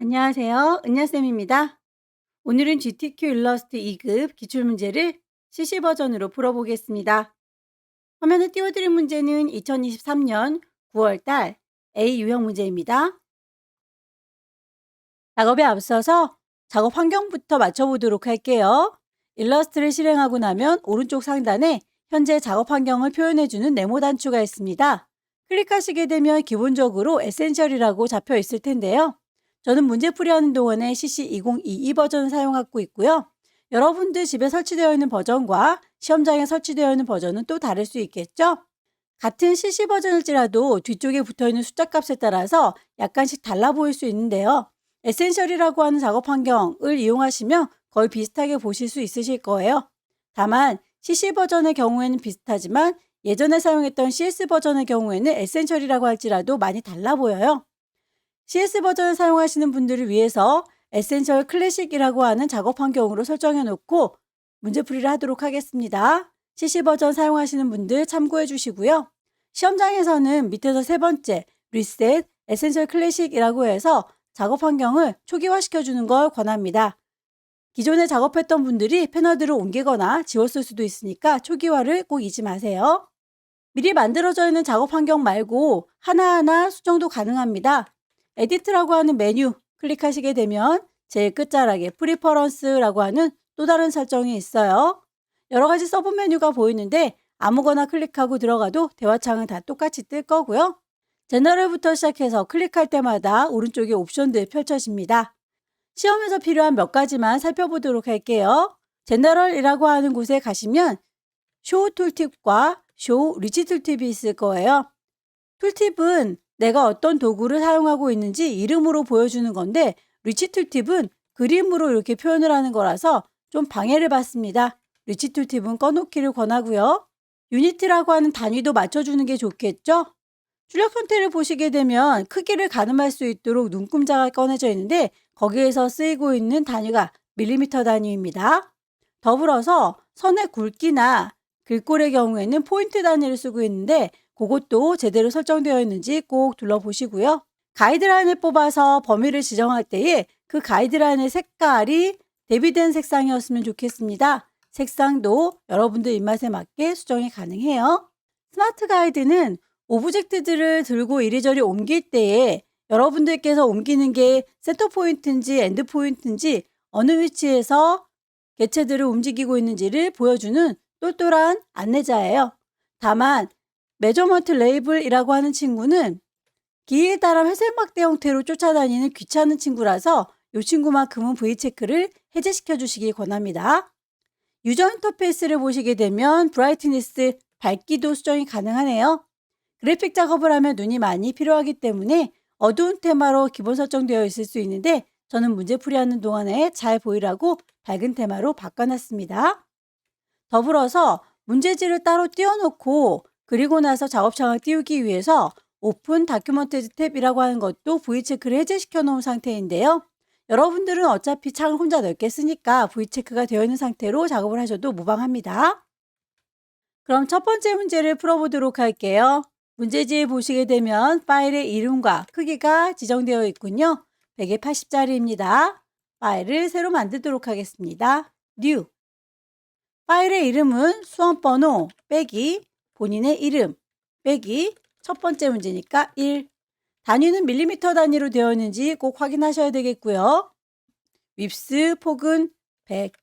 안녕하세요. 은야쌤입니다. 오늘은 GTQ 일러스트 2급 기출문제를 CC 버전으로 풀어보겠습니다. 화면에 띄워드린 문제는 2023년 9월달 A 유형 문제입니다. 작업에 앞서서 작업 환경부터 맞춰보도록 할게요. 일러스트를 실행하고 나면 오른쪽 상단에 현재 작업 환경을 표현해주는 네모 단추가 있습니다. 클릭하시게 되면 기본적으로 에센셜이라고 잡혀 있을 텐데요. 저는 문제풀이하는 동안에 CC 2022 버전을 사용하고 있고요. 여러분들 집에 설치되어 있는 버전과 시험장에 설치되어 있는 버전은 또 다를 수 있겠죠? 같은 CC 버전일지라도 뒤쪽에 붙어있는 숫자 값에 따라서 약간씩 달라 보일 수 있는데요. 에센셜이라고 하는 작업 환경을 이용하시면 거의 비슷하게 보실 수 있으실 거예요. 다만 CC 버전의 경우에는 비슷하지만 예전에 사용했던 CS 버전의 경우에는 에센셜이라고 할지라도 많이 달라 보여요. CS 버전을 사용하시는 분들을 위해서 에센셜 클래식이라고 하는 작업 환경으로 설정해 놓고 문제풀이를 하도록 하겠습니다. CC 버전 사용하시는 분들 참고해 주시고요. 시험장에서는 밑에서 세 번째 리셋 에센셜 클래식이라고 해서 작업 환경을 초기화시켜 주는 걸 권합니다. 기존에 작업했던 분들이 패널들을 옮기거나 지웠을 수도 있으니까 초기화를 꼭 잊지 마세요. 미리 만들어져 있는 작업 환경 말고 하나하나 수정도 가능합니다. 에디트라고 하는 메뉴 클릭하시게 되면 제일 끝자락에 프리퍼런스라고 하는 또 다른 설정이 있어요. 여러 가지 서브 메뉴가 보이는데 아무거나 클릭하고 들어가도 대화창은 다 똑같이 뜰 거고요. 제너럴부터 시작해서 클릭할 때마다 오른쪽에 옵션들 펼쳐집니다. 시험에서 필요한 몇 가지만 살펴보도록 할게요. 제너럴이라고 하는 곳에 가시면 쇼 툴팁과 쇼 리치 툴팁이 있을 거예요. 툴팁은 내가 어떤 도구를 사용하고 있는지 이름으로 보여주는 건데 리치 툴팁은 그림으로 이렇게 표현을 하는 거라서 좀 방해를 받습니다. 리치 툴팁은 꺼놓기를 권하고요. 유니트라고 하는 단위도 맞춰주는 게 좋겠죠? 출력 형태를 보시게 되면 크기를 가늠할 수 있도록 눈금자가 꺼내져 있는데 거기에서 쓰이고 있는 단위가 밀리미터 단위입니다. 더불어서 선의 굵기나 글꼴의 경우에는 포인트 단위를 쓰고 있는데 그것도 제대로 설정되어 있는지 꼭 둘러보시고요. 가이드라인을 뽑아서 범위를 지정할 때에 그 가이드라인의 색깔이 대비된 색상이었으면 좋겠습니다. 색상도 여러분들 입맛에 맞게 수정이 가능해요. 스마트 가이드는 오브젝트들을 들고 이리저리 옮길 때에 여러분들께서 옮기는 게 센터 포인트인지 엔드 포인트인지 어느 위치에서 개체들을 움직이고 있는지를 보여주는 똘똘한 안내자예요. 다만 메저먼트 레이블이라고 하는 친구는 길이에 따라 회색 막대 형태로 쫓아다니는 귀찮은 친구라서 이 친구만큼은 V체크를 해제시켜 주시기 권합니다. 유저 인터페이스를 보시게 되면 브라이트니스, 밝기도 수정이 가능하네요. 그래픽 작업을 하면 눈이 많이 필요하기 때문에 어두운 테마로 기본 설정되어 있을 수 있는데 저는 문제풀이하는 동안에 잘 보이라고 밝은 테마로 바꿔놨습니다. 더불어서 문제지를 따로 띄워놓고 그리고 나서 작업창을 띄우기 위해서 오픈 다큐먼트 탭이라고 하는 것도 V체크를 해제시켜 놓은 상태인데요. 여러분들은 어차피 창을 혼자 넓게 쓰니까 V체크가 되어 있는 상태로 작업을 하셔도 무방합니다. 그럼 첫 번째 문제를 풀어보도록 할게요. 문제지에 보시게 되면 파일의 이름과 크기가 지정되어 있군요. 180짜리입니다. 파일을 새로 만들도록 하겠습니다. New. 파일의 이름은 수험번호 빼기 본인의 이름 빼기 첫 번째 문제니까 1. 단위는 밀리미터 단위로 되어 있는지 꼭 확인하셔야 되겠고요. 윕스 폭은 100,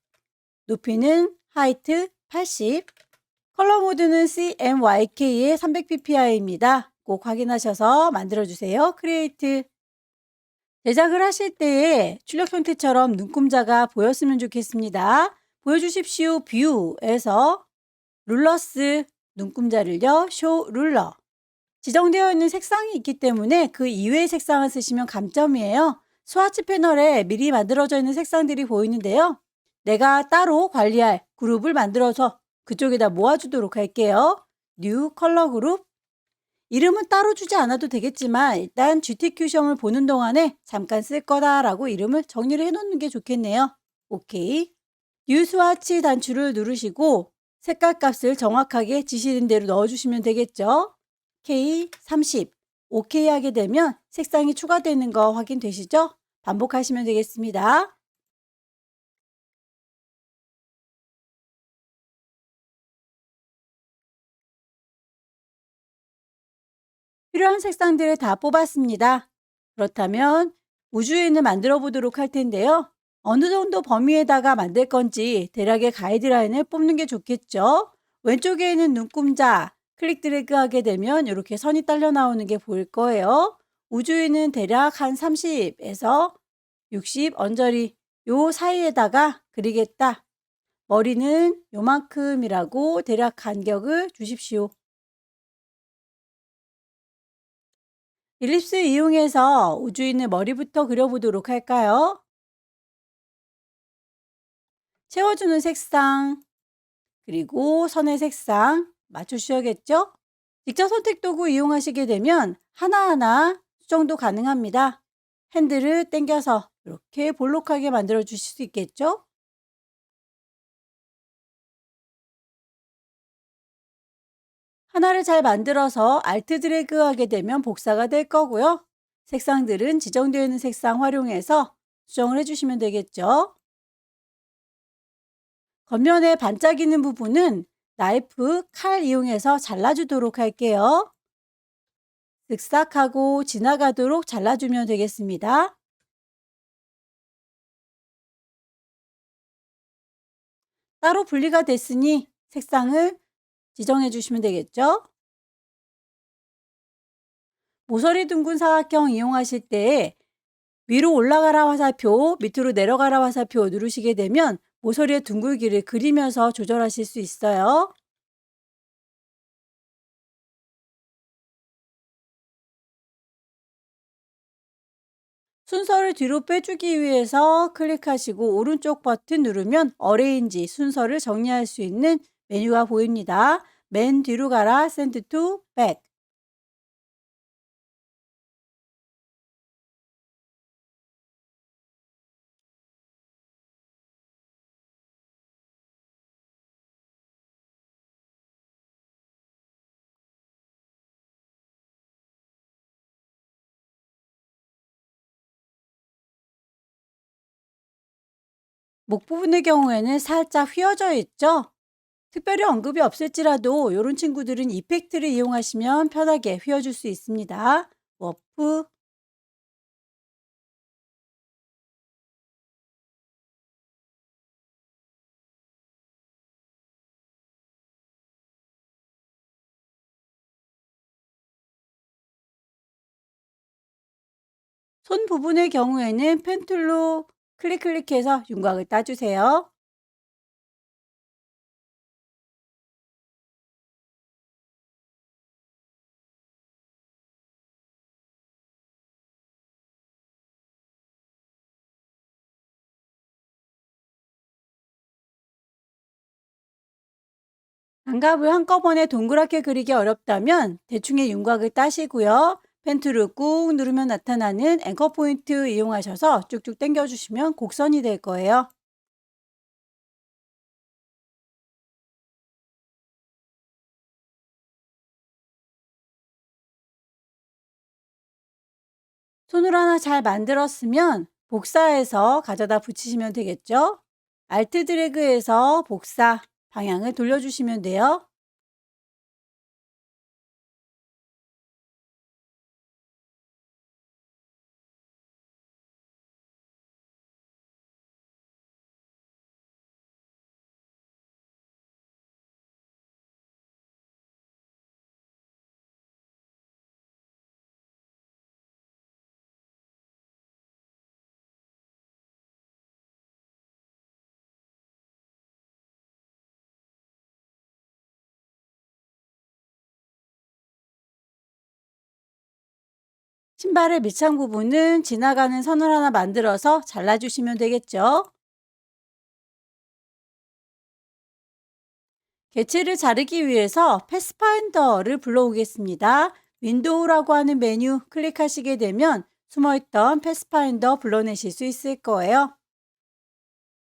높이는 하이트 80, 컬러 모드는 CMYK의 300ppi입니다. 꼭 확인하셔서 만들어주세요. 크리에이트. 제작을 하실 때에 출력 형태처럼 눈금자가 보였으면 좋겠습니다. 보여주십시오. 뷰에서 룰러스 눈금자를요. 쇼 룰러. 지정되어 있는 색상이 있기 때문에 그 이외의 색상을 쓰시면 감점이에요. 스와치 패널에 미리 만들어져 있는 색상들이 보이는데요. 내가 따로 관리할 그룹을 만들어서 그쪽에다 모아주도록 할게요. 뉴 컬러 그룹. 이름은 따로 주지 않아도 되겠지만 일단 GTQ 시험을 보는 동안에 잠깐 쓸 거다라고 이름을 정리를 해놓는 게 좋겠네요. 오케이. 뉴 스와치 단추를 누르시고 색깔 값을 정확하게 지시된 대로 넣어주시면 되겠죠. K30. OK 하게 되면 색상이 추가되는 거 확인되시죠? 반복하시면 되겠습니다. 필요한 색상들을 다 뽑았습니다. 그렇다면 우주인을 만들어 보도록 할 텐데요. 어느 정도 범위에다가 만들 건지 대략의 가이드라인을 뽑는 게 좋겠죠. 왼쪽에 있는 눈금자 클릭 드래그 하게 되면 이렇게 선이 딸려 나오는 게 보일 거예요. 우주인은 대략 한 30에서 60 언저리 요 사이에다가 그리겠다. 머리는 요만큼이라고 대략 간격을 주십시오. 일립스 이용해서 우주인의 머리부터 그려보도록 할까요? 채워주는 색상, 그리고 선의 색상 맞춰주셔야겠죠? 직접 선택 도구 이용하시게 되면 하나하나 수정도 가능합니다. 핸들을 당겨서 이렇게 볼록하게 만들어 주실 수 있겠죠? 하나를 잘 만들어서 알트 드래그 하게 되면 복사가 될 거고요. 색상들은 지정되어 있는 색상 활용해서 수정을 해주시면 되겠죠. 겉면에 반짝이는 부분은 나이프, 칼 이용해서 잘라주도록 할게요. 쓱싹하고 지나가도록 잘라주면 되겠습니다. 따로 분리가 됐으니 색상을 지정해 주시면 되겠죠. 모서리 둥근 사각형 이용하실 때 위로 올라가라 화살표, 밑으로 내려가라 화살표 누르시게 되면 모서리의 둥글기를 그리면서 조절하실 수 있어요. 순서를 뒤로 빼주기 위해서 클릭하시고 오른쪽 버튼 누르면 어레인지 순서를 정리할 수 있는 메뉴가 보입니다. 맨 뒤로 가라, send to back. 목 부분의 경우에는 살짝 휘어져 있죠? 특별히 언급이 없을지라도 이런 친구들은 이펙트를 이용하시면 편하게 휘어줄 수 있습니다. 워프, 손 부분의 경우에는 펜 툴로 클릭해서 윤곽을 따주세요. 장갑을 한꺼번에 동그랗게 그리기 어렵다면 대충의 윤곽을 따시고요. 펜툴을 꾹 누르면 나타나는 앵커 포인트 이용하셔서 쭉쭉 당겨주시면 곡선이 될 거예요. 손으로 하나 잘 만들었으면 복사해서 가져다 붙이시면 되겠죠? 알트 드래그해서 복사 방향을 돌려주시면 돼요. 신발의 밑창 부분은 지나가는 선을 하나 만들어서 잘라주시면 되겠죠. 개체를 자르기 위해서 패스파인더를 불러오겠습니다. 윈도우라고 하는 메뉴 클릭하시게 되면 숨어있던 패스파인더 불러내실 수 있을 거예요.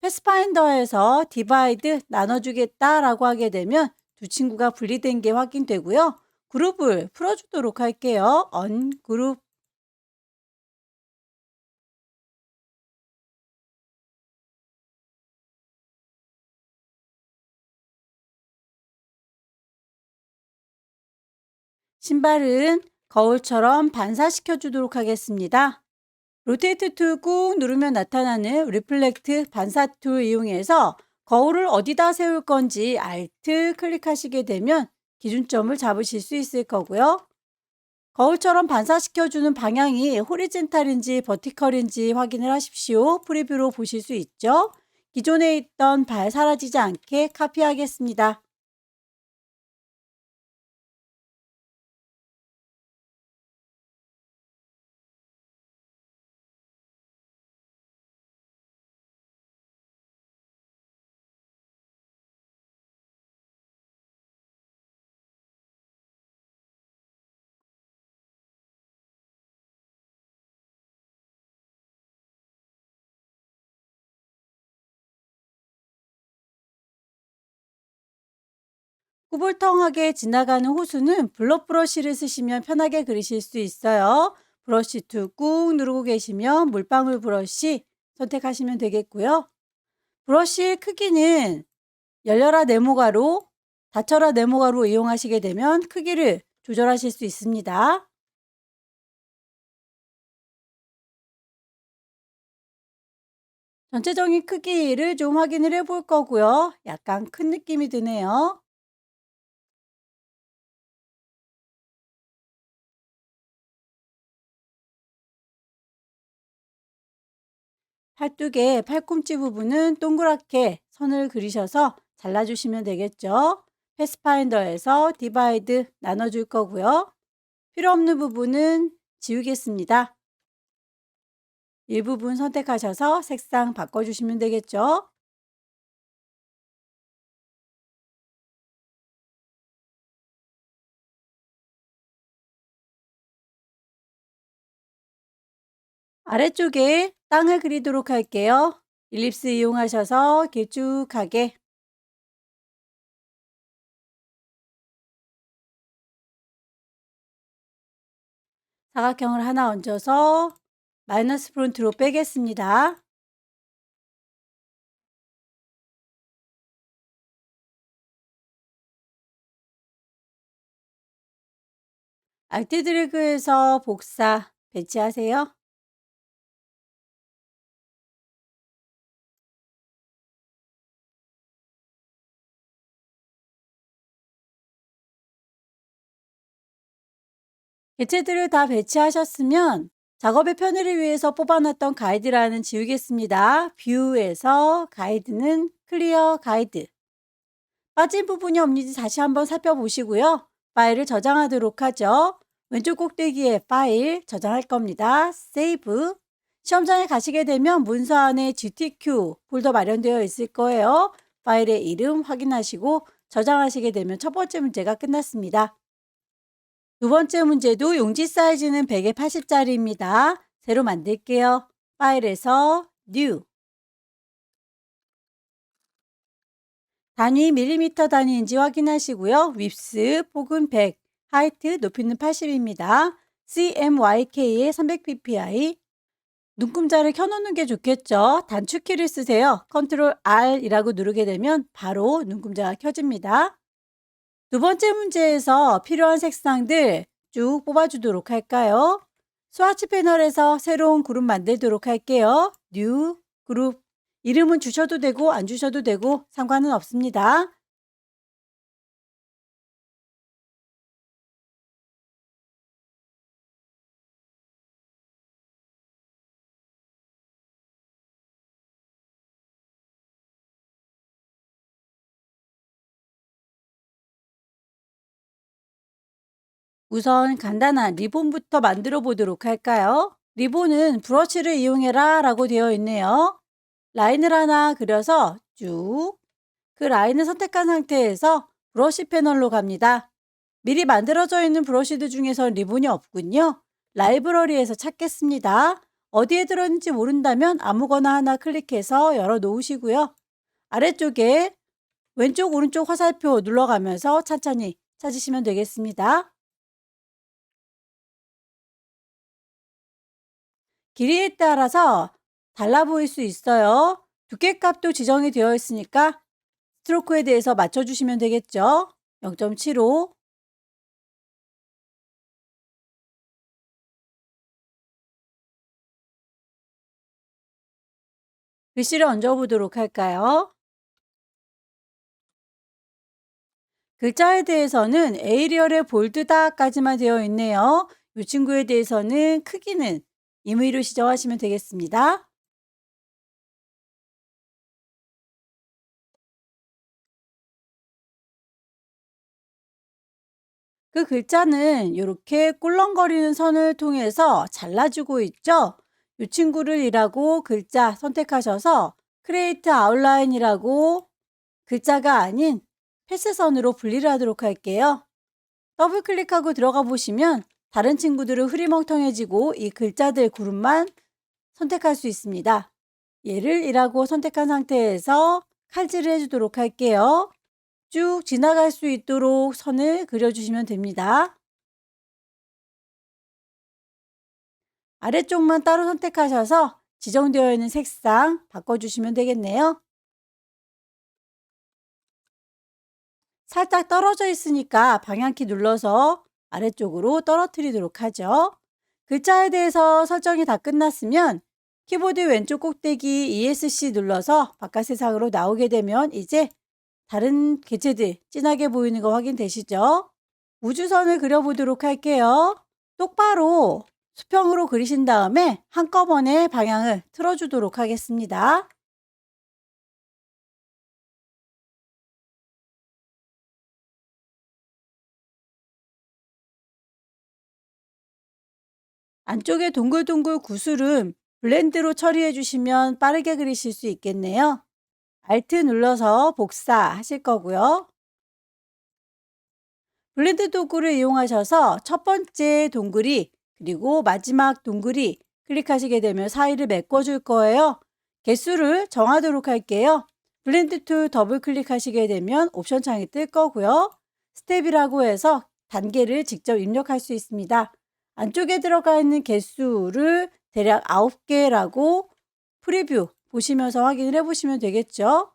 패스파인더에서 디바이드 나눠주겠다라고 하게 되면 두 친구가 분리된 게 확인되고요. 그룹을 풀어주도록 할게요. 언그룹 신발은 거울처럼 반사시켜 주도록 하겠습니다. 로테이트 툴 꾹 누르면 나타나는 리플렉트 반사 툴 이용해서 거울을 어디다 세울 건지 Alt 클릭하시게 되면 기준점을 잡으실 수 있을 거고요. 거울처럼 반사시켜주는 방향이 호리젠탈인지 버티컬인지 확인을 하십시오. 프리뷰로 보실 수 있죠. 기존에 있던 발 사라지지 않게 카피하겠습니다. 꾸불텅하게 지나가는 호수는 블럭 브러쉬를 쓰시면 편하게 그리실 수 있어요. 브러쉬 툴 꾹 누르고 계시면 물방울 브러쉬 선택하시면 되겠고요. 브러쉬의 크기는 열려라 네모가로, 닫혀라 네모가로 이용하시게 되면 크기를 조절하실 수 있습니다. 전체적인 크기를 좀 확인을 해볼 거고요. 약간 큰 느낌이 드네요. 팔뚝의 팔꿈치 부분은 동그랗게 선을 그리셔서 잘라주시면 되겠죠. 패스파인더에서 디바이드 나눠줄 거고요. 필요 없는 부분은 지우겠습니다. 일부분 선택하셔서 색상 바꿔주시면 되겠죠. 아래쪽에 땅을 그리도록 할게요. 일립스 이용하셔서 길쭉하게 사각형을 하나 얹어서 마이너스 프론트로 빼겠습니다. 알트 드래그해서 복사 배치하세요. 개체들을 다 배치하셨으면 작업의 편의를 위해서 뽑아놨던 가이드란은 지우겠습니다. 뷰에서 가이드는 클리어 가이드. 빠진 부분이 없는지 다시 한번 살펴보시고요. 파일을 저장하도록 하죠. 왼쪽 꼭대기에 파일 저장할 겁니다. 세이브. 시험장에 가시게 되면 문서 안에 GTQ 폴더 마련되어 있을 거예요. 파일의 이름 확인하시고 저장하시게 되면 첫 번째 문제가 끝났습니다. 두 번째 문제도 용지 사이즈는 100에 80짜리입니다. 새로 만들게요. 파일에서 New. 단위 밀리미터 단위인지 확인하시고요. width 폭은 100, height 높이는 80입니다. CMYK에 300ppi. 눈금자를 켜놓는 게 좋겠죠. 단축키를 쓰세요. 컨트롤 R이라고 누르게 되면 바로 눈금자가 켜집니다. 두 번째 문제에서 필요한 색상들 쭉 뽑아주도록 할까요? 스와치 패널에서 새로운 그룹 만들도록 할게요. New 그룹. 이름은 주셔도 되고 안 주셔도 되고 상관은 없습니다. 우선 간단한 리본부터 만들어 보도록 할까요? 리본은 브러쉬를 이용해라 라고 되어 있네요. 라인을 하나 그려서 쭉 그 라인을 선택한 상태에서 브러쉬 패널로 갑니다. 미리 만들어져 있는 브러쉬들 중에서 리본이 없군요. 라이브러리에서 찾겠습니다. 어디에 들어있는지 모른다면 아무거나 하나 클릭해서 열어 놓으시고요. 아래쪽에 왼쪽 오른쪽 화살표 눌러가면서 천천히 찾으시면 되겠습니다. 길이에 따라서 달라 보일 수 있어요. 두께값도 지정이 되어 있으니까 스트로크에 대해서 맞춰주시면 되겠죠. 0.75, 글씨를 얹어보도록 할까요? 글자에 대해서는 에이리얼의 볼드다까지만 되어 있네요. 이 친구에 대해서는 크기는 임의로 지정하시면 되겠습니다. 그 글자는 이렇게 꿀렁거리는 선을 통해서 잘라주고 있죠. 이 친구를 이라고 글자 선택하셔서 크리에이트 아웃라인이라고 글자가 아닌 패스선으로 분리를 하도록 할게요. 더블 클릭하고 들어가 보시면 다른 친구들은 흐리멍텅해지고 이 글자들 그룹만 선택할 수 있습니다. 얘를 이라고 선택한 상태에서 칼질을 해주도록 할게요. 쭉 지나갈 수 있도록 선을 그려주시면 됩니다. 아래쪽만 따로 선택하셔서 지정되어 있는 색상 바꿔주시면 되겠네요. 살짝 떨어져 있으니까 방향키 눌러서 아래쪽으로 떨어뜨리도록 하죠. 글자에 대해서 설정이 다 끝났으면 키보드 왼쪽 꼭대기 ESC 눌러서 바깥 세상으로 나오게 되면 이제 다른 개체들 진하게 보이는 거 확인되시죠? 우주선을 그려보도록 할게요. 똑바로 수평으로 그리신 다음에 한꺼번에 방향을 틀어주도록 하겠습니다. 안쪽에 동글동글 구슬은 블렌드로 처리해 주시면 빠르게 그리실 수 있겠네요. Alt 눌러서 복사하실 거고요. 블렌드 도구를 이용하셔서 첫 번째 동그리 그리고 마지막 동그리 클릭하시게 되면 사이를 메꿔줄 거예요. 개수를 정하도록 할게요. 블렌드 툴 더블 클릭하시게 되면 옵션 창이 뜰 거고요. 스텝이라고 해서 단계를 직접 입력할 수 있습니다. 안쪽에 들어가 있는 개수를 대략 9개라고 프리뷰 보시면서 확인을 해보시면 되겠죠.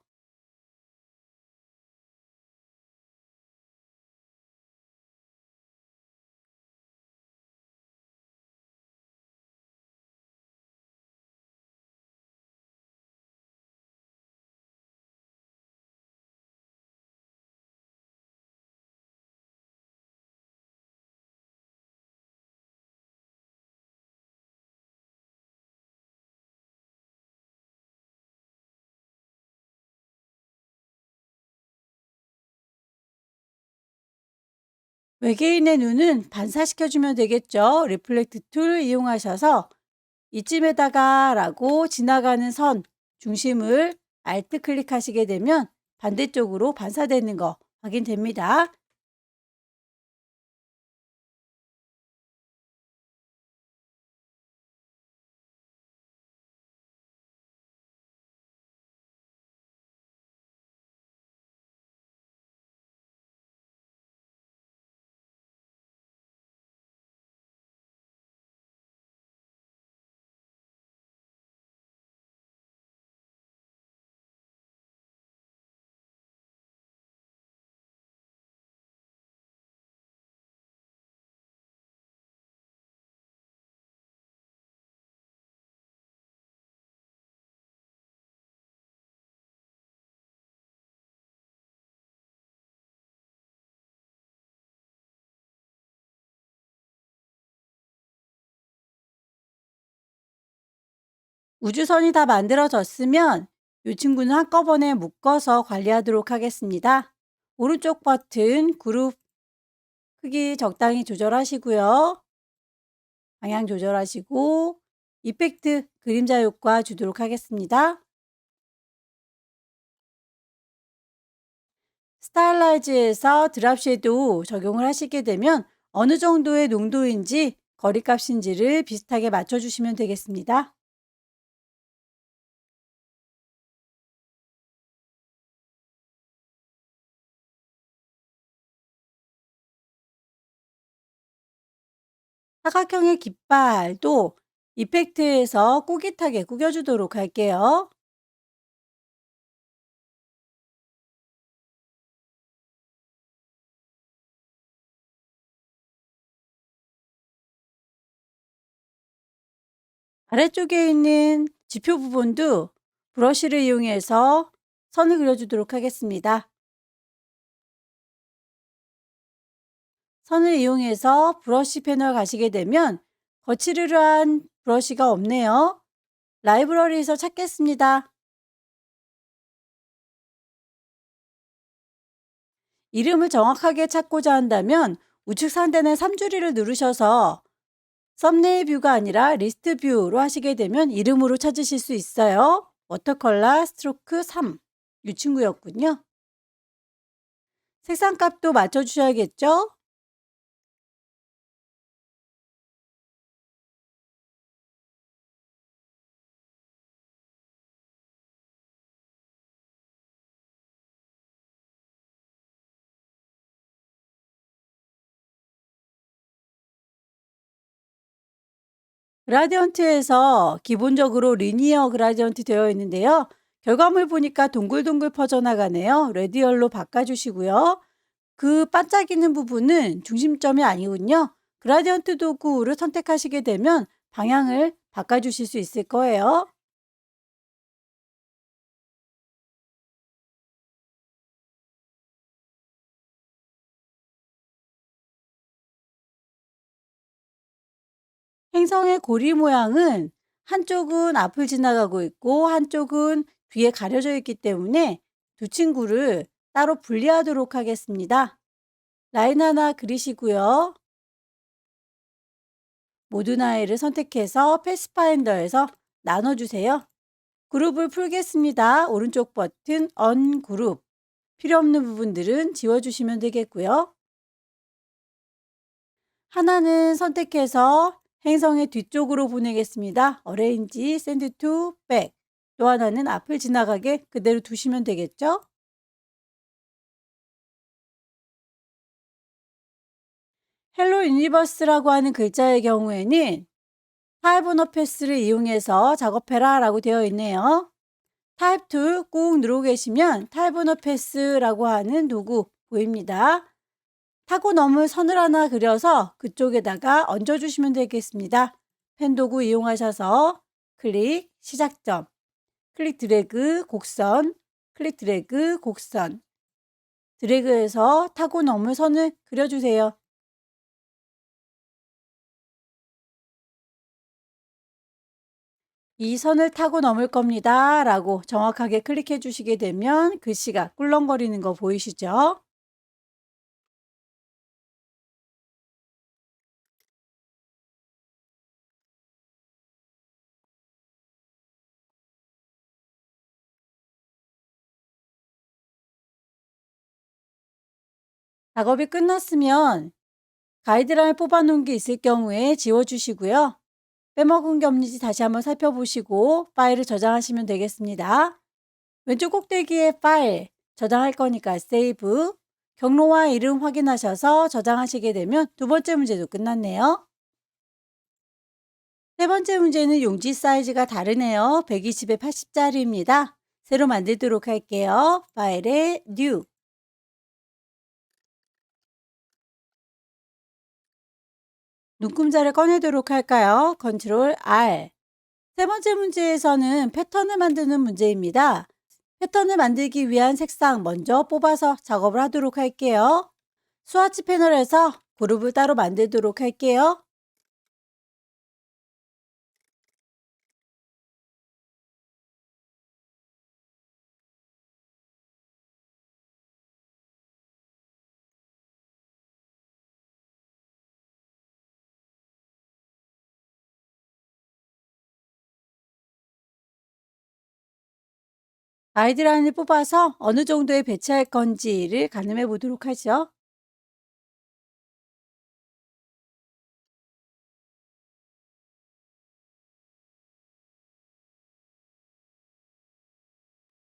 외계인의 눈은 반사시켜주면 되겠죠. 리플렉트 툴 이용하셔서 이쯤에다가 라고 지나가는 선 중심을 Alt 클릭하시게 되면 반대쪽으로 반사되는 거 확인됩니다. 우주선이 다 만들어졌으면 이 친구는 한꺼번에 묶어서 관리하도록 하겠습니다. 오른쪽 버튼 그룹 크기 적당히 조절하시고요. 방향 조절하시고 이펙트 그림자 효과 주도록 하겠습니다. 스타일라이즈에서 드랍 섀도우 적용을 하시게 되면 어느 정도의 농도인지 거리값인지를 비슷하게 맞춰주시면 되겠습니다. 사각형의 깃발도 이펙트에서 꾸깃하게 구겨주도록 할게요. 아래쪽에 있는 지표 부분도 브러쉬를 이용해서 선을 그려주도록 하겠습니다. 선을 이용해서 브러쉬 패널 가시게 되면 거칠으한 브러쉬가 없네요. 라이브러리에서 찾겠습니다. 이름을 정확하게 찾고자 한다면 우측 상단의 3줄이를 누르셔서 썸네일 뷰가 아니라 리스트 뷰로 하시게 되면 이름으로 찾으실 수 있어요. 워터컬러 스트로크 3. 이 친구였군요. 색상 값도 맞춰주셔야겠죠? 그라디언트에서 기본적으로 리니어 그라디언트 되어 있는데요. 결과물 보니까 동글동글 퍼져나가네요. 레디얼로 바꿔주시고요. 그 반짝이는 부분은 중심점이 아니군요. 그라디언트 도구를 선택하시게 되면 방향을 바꿔주실 수 있을 거예요. 행성의 고리 모양은 한쪽은 앞을 지나가고 있고 한쪽은 뒤에 가려져 있기 때문에 두 친구를 따로 분리하도록 하겠습니다. 라인 하나 그리시고요. 모든 아이를 선택해서 패스파인더에서 나눠주세요. 그룹을 풀겠습니다. 오른쪽 버튼 언그룹. 필요 없는 부분들은 지워주시면 되겠고요. 하나는 선택해서 행성의 뒤쪽으로 보내겠습니다. 어레인지 샌드 투 백. 또 하나는 앞을 지나가게 그대로 두시면 되겠죠? 헬로 유니버스라고 하는 글자의 경우에는 타입 오너 패스를 이용해서 작업해라 라고 되어 있네요. 타입 툴 꾹 누르고 계시면 타입 오너 패스라고 하는 도구 보입니다. 타고 넘을 선을 하나 그려서 그쪽에다가 얹어주시면 되겠습니다. 펜 도구 이용하셔서 클릭, 시작점, 클릭 드래그, 곡선, 클릭 드래그, 곡선, 드래그해서 타고 넘을 선을 그려주세요. 이 선을 타고 넘을 겁니다. 라고 정확하게 클릭해 주시게 되면 글씨가 꿀렁거리는 거 보이시죠? 작업이 끝났으면 가이드라인을 뽑아 놓은 게 있을 경우에 지워주시고요. 빼먹은 게 없는지 다시 한번 살펴보시고 파일을 저장하시면 되겠습니다. 왼쪽 꼭대기에 파일 저장할 거니까 세이브, 경로와 이름 확인하셔서 저장하시게 되면 두 번째 문제도 끝났네요. 세 번째 문제는 용지 사이즈가 다르네요. 120에 80짜리입니다. 새로 만들도록 할게요. 파일에 New. 눈금자를 꺼내도록 할까요? 컨트롤 R. 세 번째 문제에서는 패턴을 만드는 문제입니다. 패턴을 만들기 위한 색상 먼저 뽑아서 작업을 하도록 할게요. 스와치 패널에서 그룹을 따로 만들도록 할게요. 가이드라인을 뽑아서 어느 정도에 배치할 건지를 가늠해 보도록 하죠.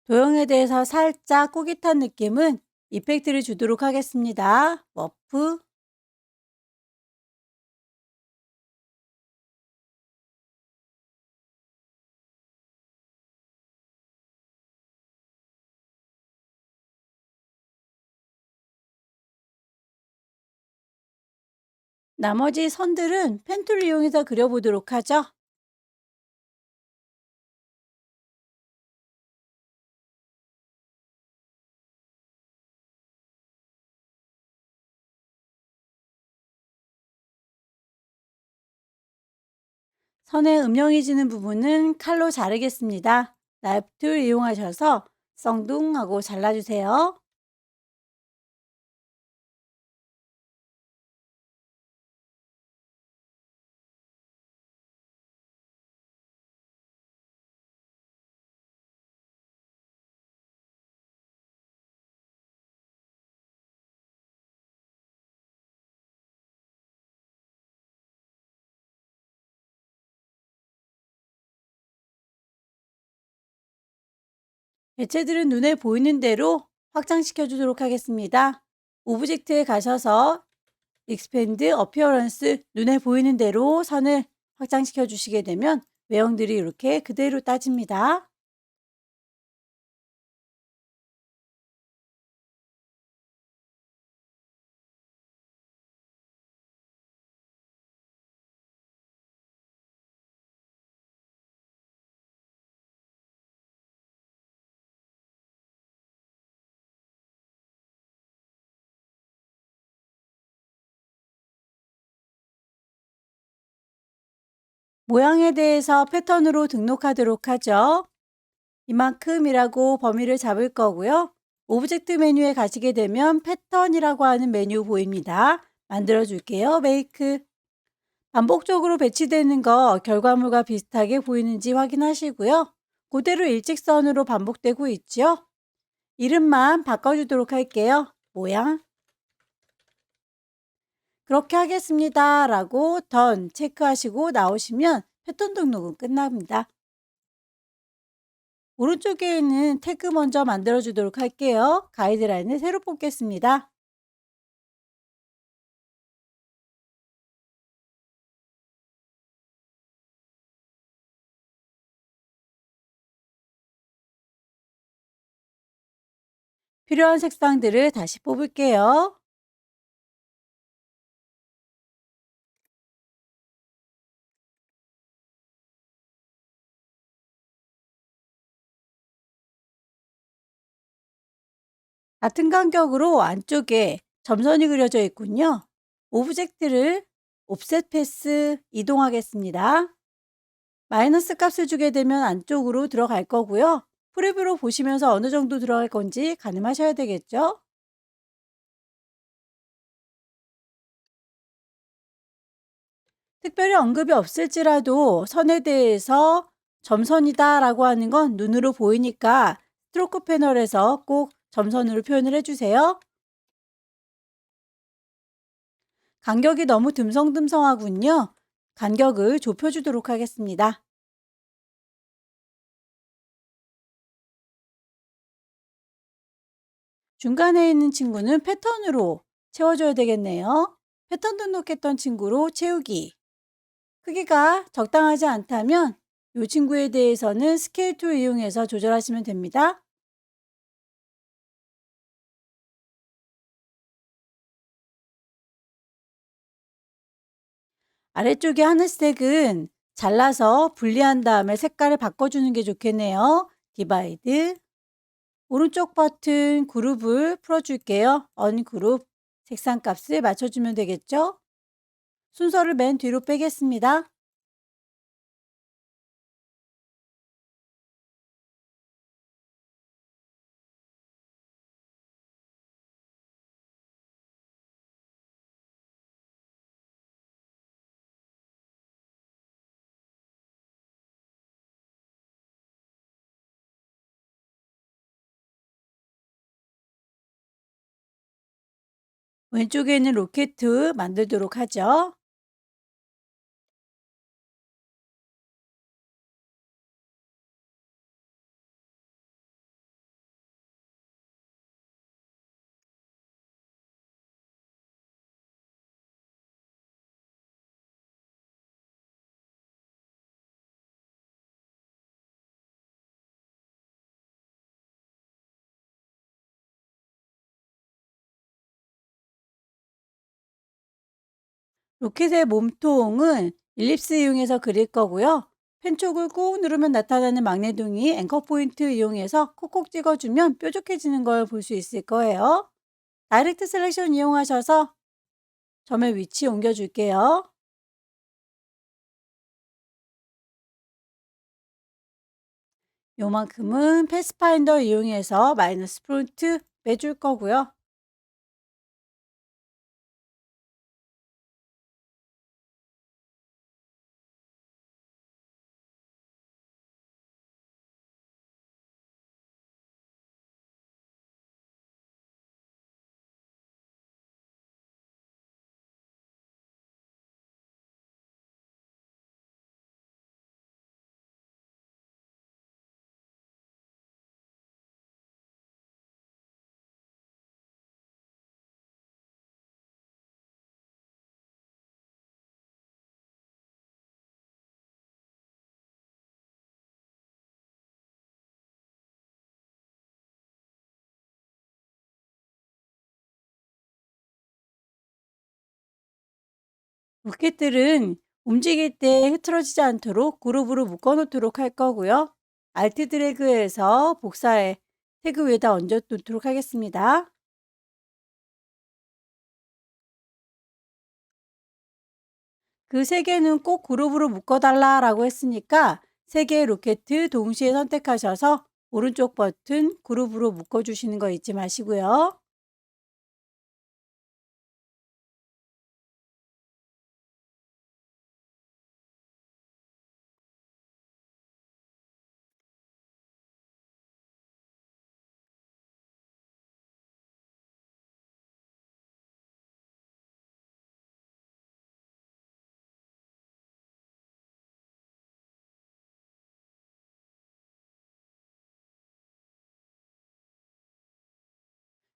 도형에 대해서 살짝 꾸깃한 느낌은 이펙트를 주도록 하겠습니다. 머프. 나머지 선들은 펜툴을 이용해서 그려보도록 하죠. 선에 음영해지는 부분은 칼로 자르겠습니다. 나이프 툴 이용하셔서 썽둥하고 잘라주세요. 개체들은 눈에 보이는 대로 확장시켜 주도록 하겠습니다. 오브젝트에 가셔서 익스펜드 어피어런스 눈에 보이는 대로 선을 확장시켜 주시게 되면 외형들이 이렇게 그대로 따집니다. 모양에 대해서 패턴으로 등록하도록 하죠. 이만큼이라고 범위를 잡을 거고요. 오브젝트 메뉴에 가시게 되면 패턴이라고 하는 메뉴 보입니다. 만들어 줄게요. 메이크. 반복적으로 배치되는 거 결과물과 비슷하게 보이는지 확인하시고요. 그대로 일직선으로 반복되고 있죠. 이름만 바꿔주도록 할게요. 모양. 그렇게 하겠습니다. 라고 던 체크하시고 나오시면 패턴 등록은 끝납니다. 오른쪽에 있는 태그 먼저 만들어 주도록 할게요. 가이드라인을 새로 뽑겠습니다. 필요한 색상들을 다시 뽑을게요. 같은 간격으로 안쪽에 점선이 그려져 있군요. 오브젝트를 옵셋 패스 이동하겠습니다. 마이너스 값을 주게 되면 안쪽으로 들어갈 거고요. 프리뷰로 보시면서 어느 정도 들어갈 건지 가늠하셔야 되겠죠? 특별히 언급이 없을지라도 선에 대해서 점선이다 라고 하는 건 눈으로 보이니까 스트로크 패널에서 꼭 점선으로 표현을 해주세요. 간격이 너무 듬성듬성하군요. 간격을 좁혀주도록 하겠습니다. 중간에 있는 친구는 패턴으로 채워줘야 되겠네요. 패턴 등록했던 친구로 채우기. 크기가 적당하지 않다면 이 친구에 대해서는 스케일 툴 이용해서 조절하시면 됩니다. 아래쪽에 하늘색은 잘라서 분리한 다음에 색깔을 바꿔주는 게 좋겠네요. 디바이드. 오른쪽 버튼 그룹을 풀어줄게요. 언그룹. 색상 값을 맞춰주면 되겠죠? 순서를 맨 뒤로 빼겠습니다. 왼쪽에 있는 로켓 만들도록 하죠. 로켓의 몸통은 일립스 이용해서 그릴 거고요. 펜 쪽을 꾹 누르면 나타나는 magne동이 앵커 포인트 이용해서 콕콕 찍어주면 뾰족해지는 걸 볼 수 있을 거예요. 다이렉트 셀렉션 이용하셔서 점의 위치 옮겨줄게요. 요만큼은 패스파인더 이용해서 마이너스 프론트 빼줄 거고요. 로켓들은 움직일 때 흐트러지지 않도록 그룹으로 묶어 놓도록 할 거고요. 알트 드래그해서 복사해 태그 위에다 얹어 놓도록 하겠습니다. 그 세 개는 꼭 그룹으로 묶어달라라고 했으니까 세 개의 로켓 동시에 선택하셔서 오른쪽 버튼 그룹으로 묶어주시는 거 잊지 마시고요.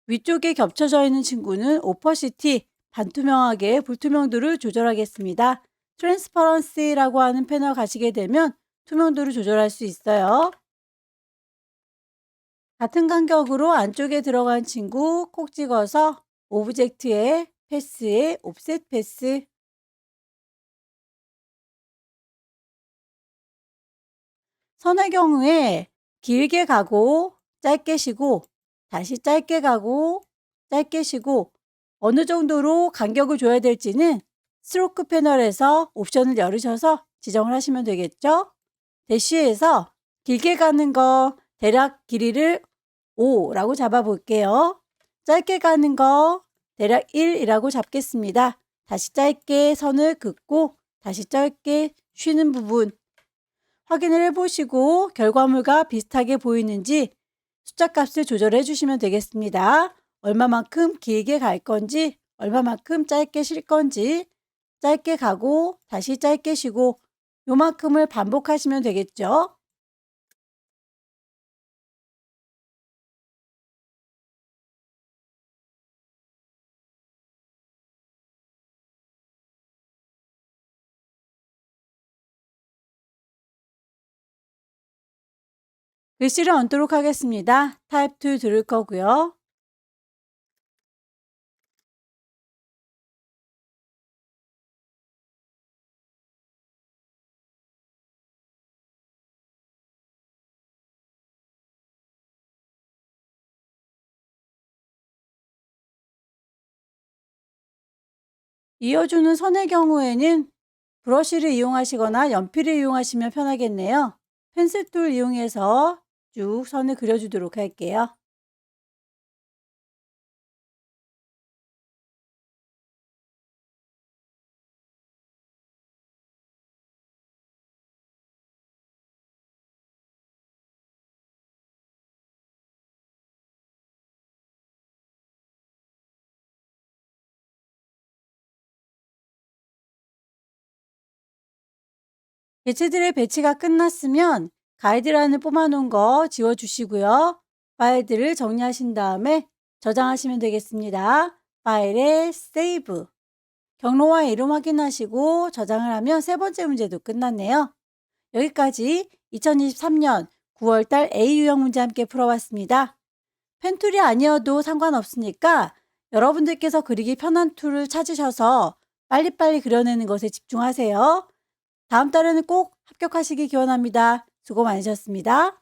위쪽에 겹쳐져 있는 친구는 오퍼시티, 반투명하게 불투명도를 조절하겠습니다. 트랜스퍼런시라고 하는 패널 가시게 되면 투명도를 조절할 수 있어요. 같은 간격으로 안쪽에 들어간 친구 콕 찍어서 오브젝트에 패스에 옵셋 패스. 선의 경우에 길게 가고 짧게 쉬고 다시 짧게 가고 짧게 쉬고 어느 정도로 간격을 줘야 될지는 스트로크 패널에서 옵션을 열으셔서 지정을 하시면 되겠죠. 대쉬에서 길게 가는 거 대략 길이를 5라고 잡아 볼게요. 짧게 가는 거 대략 1이라고 잡겠습니다. 다시 짧게 선을 긋고 다시 짧게 쉬는 부분 확인을 해보시고 결과물과 비슷하게 보이는지 숫자 값을 조절해 주시면 되겠습니다. 얼마만큼 길게 갈 건지 얼마만큼 짧게 쉴 건지 짧게 가고 다시 짧게 쉬고 요만큼을 반복하시면 되겠죠. 글씨를 얹도록 하겠습니다. 타입 2 들을 거고요. 이어주는 선의 경우에는 브러쉬를 이용하시거나 연필을 이용하시면 편하겠네요. 펜슬 툴 이용해서 쭉 선을 그려주도록 할게요. 개체들의 배치가 끝났으면 가이드라인을 뽑아놓은 거 지워주시고요. 파일들을 정리하신 다음에 저장하시면 되겠습니다. 파일에 세이브, 경로와 이름 확인하시고 저장을 하면 세 번째 문제도 끝났네요. 여기까지 2023년 9월달 A 유형 문제 함께 풀어봤습니다. 펜툴이 아니어도 상관없으니까 여러분들께서 그리기 편한 툴을 찾으셔서 빨리빨리 그려내는 것에 집중하세요. 다음 달에는 꼭 합격하시기 기원합니다. 수고 많으셨습니다.